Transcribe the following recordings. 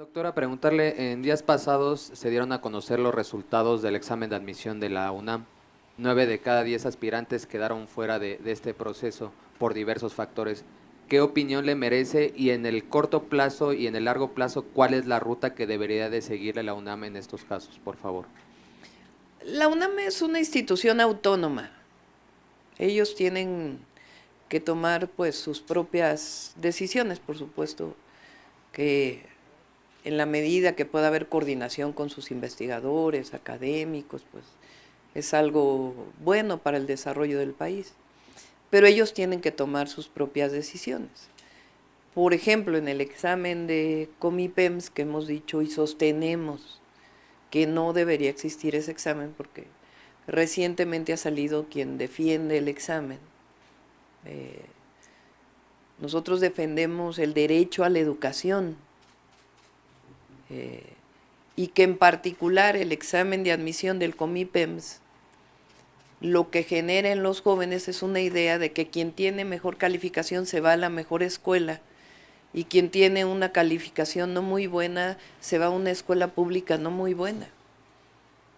Doctora, preguntarle, en días pasados se dieron a conocer los resultados del examen de admisión de la UNAM. 9 de cada 10 aspirantes quedaron fuera de este proceso por diversos factores. ¿Qué opinión le merece y en el corto plazo y en el largo plazo, cuál es la ruta que debería de seguirle la UNAM en estos casos, por favor? La UNAM es una institución autónoma. Ellos tienen que tomar pues sus propias decisiones, por supuesto, que en la medida que pueda haber coordinación con sus investigadores, académicos, pues es algo bueno para el desarrollo del país. Pero ellos tienen que tomar sus propias decisiones. Por ejemplo, en el examen de Comipems que hemos dicho y sostenemos que no debería existir ese examen porque recientemente ha salido quien defiende el examen. Nosotros defendemos el derecho a la educación y que en particular el examen de admisión del Comipems lo que genera en los jóvenes es una idea de que quien tiene mejor calificación se va a la mejor escuela y quien tiene una calificación no muy buena se va a una escuela pública no muy buena.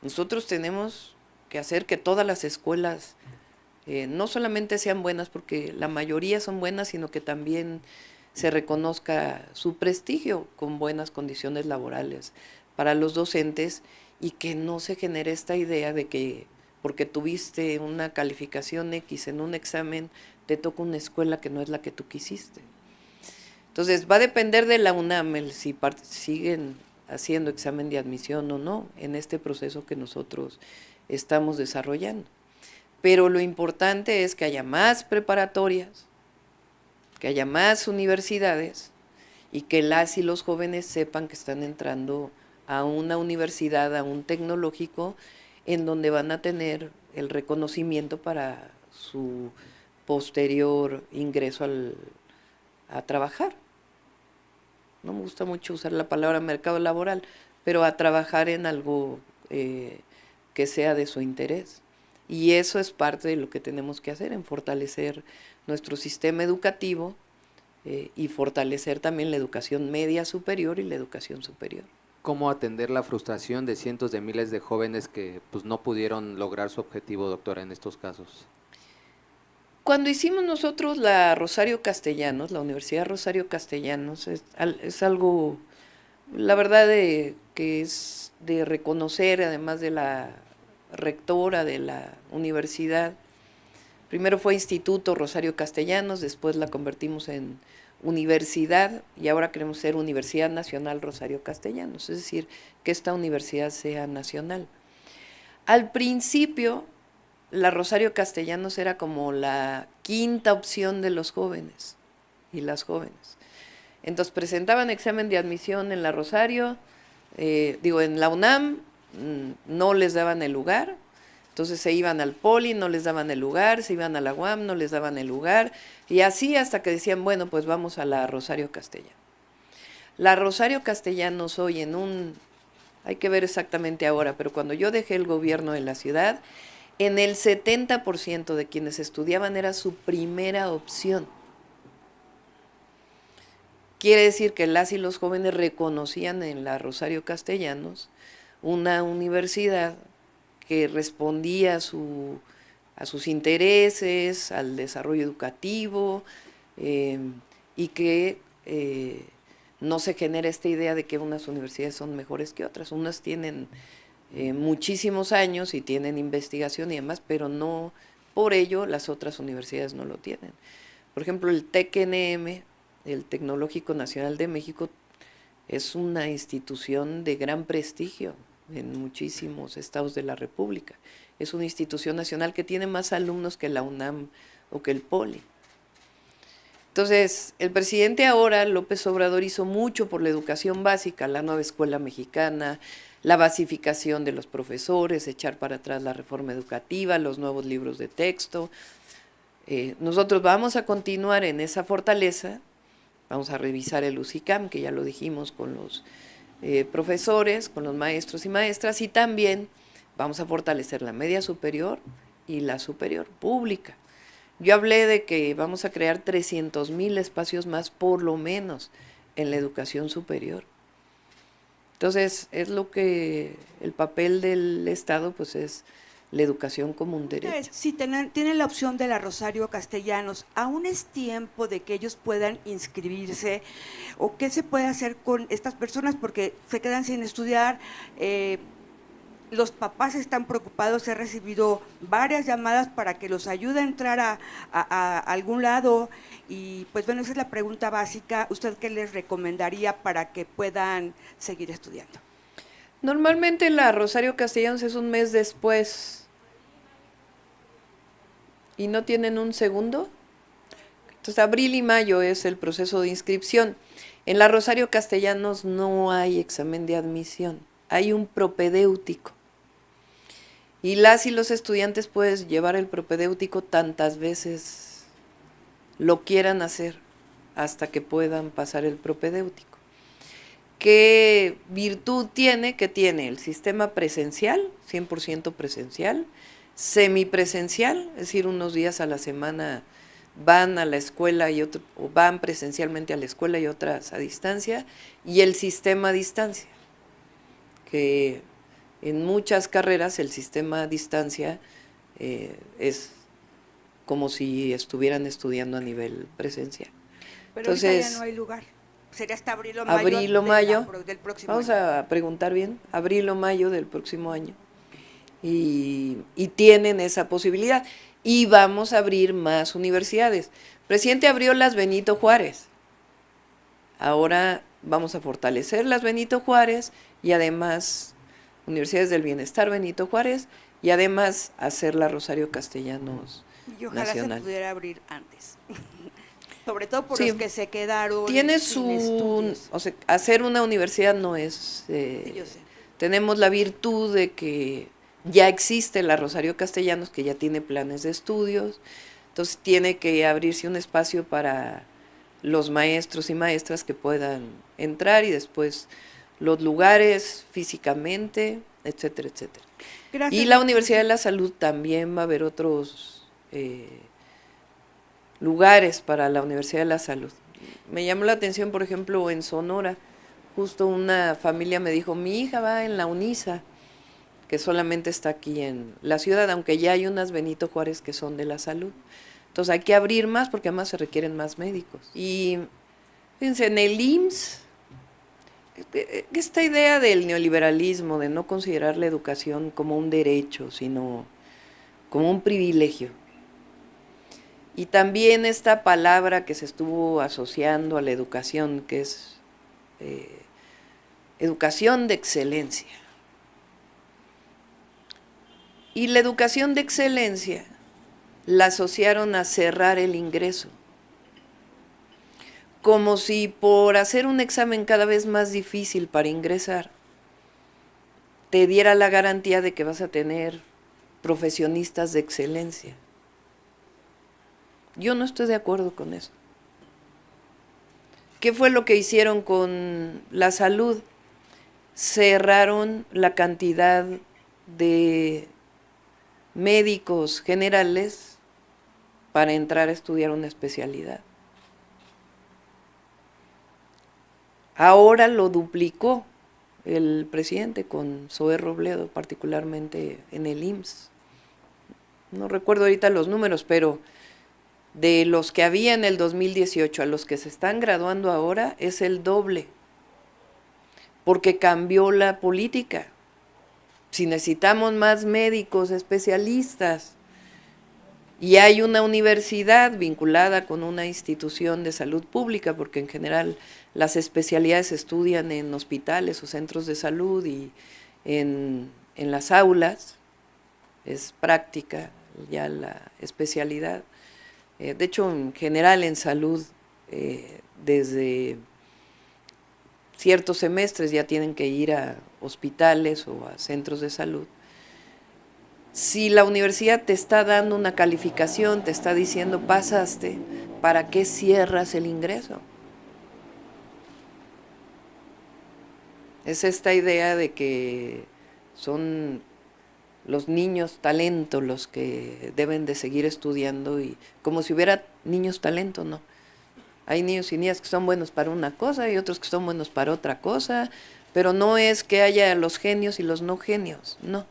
Nosotros tenemos que hacer que todas las escuelas no solamente sean buenas, porque la mayoría son buenas, sino que también se reconozca su prestigio con buenas condiciones laborales para los docentes y que no se genere esta idea de que porque tuviste una calificación X en un examen, te toca una escuela que no es la que tú quisiste. Entonces, va a depender de la UNAM el si siguen haciendo examen de admisión o no en este proceso que nosotros estamos desarrollando. Pero lo importante es que haya más preparatorias, que haya más universidades y que las y los jóvenes sepan que están entrando a una universidad, a un tecnológico, en donde van a tener el reconocimiento para su posterior ingreso a trabajar. No me gusta mucho usar la palabra mercado laboral, pero a trabajar en algo que sea de su interés. Y eso es parte de lo que tenemos que hacer, en fortalecer nuestro sistema educativo y fortalecer también la educación media superior y la educación superior. ¿Cómo atender la frustración de cientos de miles de jóvenes que pues, no pudieron lograr su objetivo, doctora, en estos casos? Cuando hicimos nosotros la Rosario Castellanos, la Universidad Rosario Castellanos, es algo, la verdad, que es de reconocer, además de la rectora de la universidad. Primero fue Instituto Rosario Castellanos, después la convertimos en universidad y ahora queremos ser Universidad Nacional Rosario Castellanos, es decir, que esta universidad sea nacional. Al principio, la Rosario Castellanos era como la quinta opción de los jóvenes y las jóvenes. Entonces presentaban examen de admisión en la Rosario, en la UNAM, no les daban el lugar, entonces se iban al Poli, no les daban el lugar, se iban a la UAM, no les daban el lugar, y así hasta que decían, bueno, pues vamos a la Rosario Castellanos. La Rosario Castellanos hoy hay que ver exactamente ahora, pero cuando yo dejé el gobierno de la ciudad, en el 70% de quienes estudiaban era su primera opción. Quiere decir que las y los jóvenes reconocían en la Rosario Castellanos una universidad que respondía a sus intereses, al desarrollo educativo, y que no se genera esta idea de que unas universidades son mejores que otras. Unas tienen muchísimos años y tienen investigación y demás, pero no por ello las otras universidades no lo tienen. Por ejemplo, el TECNM, el Tecnológico Nacional de México, es una institución de gran prestigio en muchísimos estados de la República. Es una institución nacional que tiene más alumnos que la UNAM o que el Poli. Entonces, el presidente ahora, López Obrador, hizo mucho por la educación básica, la nueva escuela mexicana, la basificación de los profesores, echar para atrás la reforma educativa, los nuevos libros de texto. Nosotros vamos a continuar en esa fortaleza, vamos a revisar el UCICAM, que ya lo dijimos con los profesores, con los maestros y maestras, y también vamos a fortalecer la media superior y la superior pública. Yo hablé de que vamos a crear 300,000 espacios más por lo menos en la educación superior. Entonces, es lo que el papel del Estado, pues es la educación como un derecho. Si tienen la opción de la Rosario Castellanos, ¿aún es tiempo de que ellos puedan inscribirse? ¿O qué se puede hacer con estas personas? Porque se quedan sin estudiar, los papás están preocupados, he recibido varias llamadas para que los ayude a entrar a algún lado, y pues bueno, esa es la pregunta básica. ¿Usted qué les recomendaría para que puedan seguir estudiando? Normalmente la Rosario Castellanos es un mes después. ¿Y no tienen un segundo? Entonces, abril y mayo es el proceso de inscripción. En la Rosario Castellanos no hay examen de admisión, hay un propedéutico. Y las y los estudiantes pueden llevar el propedéutico tantas veces lo quieran hacer hasta que puedan pasar el propedéutico. ¿Qué virtud tiene? Que tiene el sistema presencial, 100% presencial, semipresencial, es decir, unos días a la semana van a la escuela y o van presencialmente a la escuela y otras a distancia, y el sistema a distancia, que en muchas carreras el sistema a distancia es como si estuvieran estudiando a nivel presencial. Pero entonces, ya no hay lugar. Sería hasta abril o mayo del próximo vamos año. a preguntar bien, abril o mayo del próximo año. Y tienen esa posibilidad. Y vamos a abrir más universidades. El presidente abrió las Benito Juárez. Ahora vamos a fortalecer las Benito Juárez y además Universidades del Bienestar Benito Juárez y además hacer la Rosario Castellanos y ojalá Nacional. se pudiera abrir antes. Sobre todo por sí, los que se quedaron tiene sin estudios. O sea, hacer una universidad no es... Sí, yo sé. Tenemos la virtud de que ya existe la Rosario Castellanos, que ya tiene planes de estudios, entonces tiene que abrirse un espacio para los maestros y maestras que puedan entrar y después los lugares físicamente, etcétera, etcétera. Gracias. Y la Universidad de la Salud también va a haber otros lugares para la Universidad de la Salud. Me llamó la atención, por ejemplo, en Sonora, justo una familia me dijo, mi hija va en la UNISA, que solamente está aquí en la ciudad, aunque ya hay unas Benito Juárez que son de la salud. Entonces hay que abrir más porque además se requieren más médicos. Y fíjense, en el IMSS, esta idea del neoliberalismo, de no considerar la educación como un derecho, sino como un privilegio. Y también esta palabra que se estuvo asociando a la educación, que es educación de excelencia. Y la educación de excelencia la asociaron a cerrar el ingreso, como si por hacer un examen cada vez más difícil para ingresar, te diera la garantía de que vas a tener profesionistas de excelencia. Yo no estoy de acuerdo con eso. ¿Qué fue lo que hicieron con la salud? Cerraron la cantidad de médicos generales para entrar a estudiar una especialidad. Ahora lo duplicó el presidente con Zoé Robledo, particularmente en el IMSS. No recuerdo ahorita los números, pero de los que había en el 2018 a los que se están graduando ahora es el doble, porque cambió la política. Si necesitamos más médicos especialistas y hay una universidad vinculada con una institución de salud pública, porque en general las especialidades se estudian en hospitales o centros de salud y en las aulas, es práctica ya la especialidad. De hecho, en general en salud, desde ciertos semestres ya tienen que ir a hospitales o a centros de salud. Si la universidad te está dando una calificación, te está diciendo pasaste, ¿para qué cierras el ingreso? Es esta idea de que son los niños talento los que deben de seguir estudiando, y como si hubiera niños talento, no. Hay niños y niñas que son buenos para una cosa y otros que son buenos para otra cosa, Pero no es que haya los genios y los no genios, no.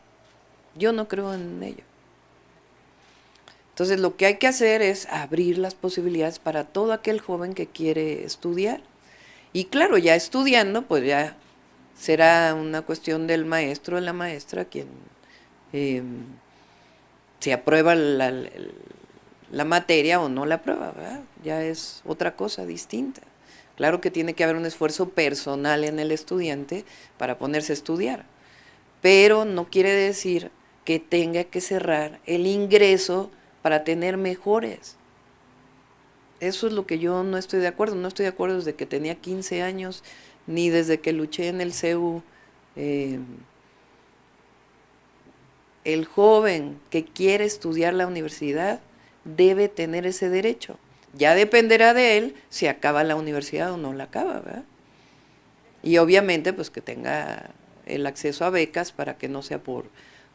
Yo no creo en ello. Entonces lo que hay que hacer es abrir las posibilidades para todo aquel joven que quiere estudiar. Y claro, ya estudiando, pues ya será una cuestión del maestro o la maestra quien se aprueba la materia o no la aprueba, ¿verdad? Ya es otra cosa distinta. Claro que tiene que haber un esfuerzo personal en el estudiante para ponerse a estudiar, pero no quiere decir que tenga que cerrar el ingreso para tener mejores. Eso es lo que yo no estoy de acuerdo. No estoy de acuerdo desde que tenía 15 años, ni desde que luché en el CEU. El joven que quiere estudiar la universidad debe tener ese derecho. Ya dependerá de él si acaba la universidad o no la acaba, ¿verdad? Y obviamente pues que tenga el acceso a becas para que no sea por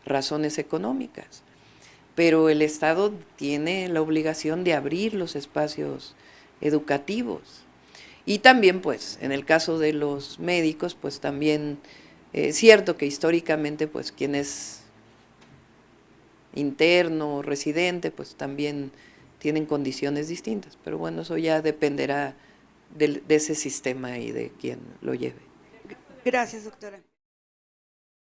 razones económicas. Pero el Estado tiene la obligación de abrir los espacios educativos. Y también, pues, en el caso de los médicos, pues también es cierto que históricamente, pues, quien es interno o residente, pues también tienen condiciones distintas. Pero bueno, eso ya dependerá de ese sistema y de quien lo lleve. Gracias, doctora.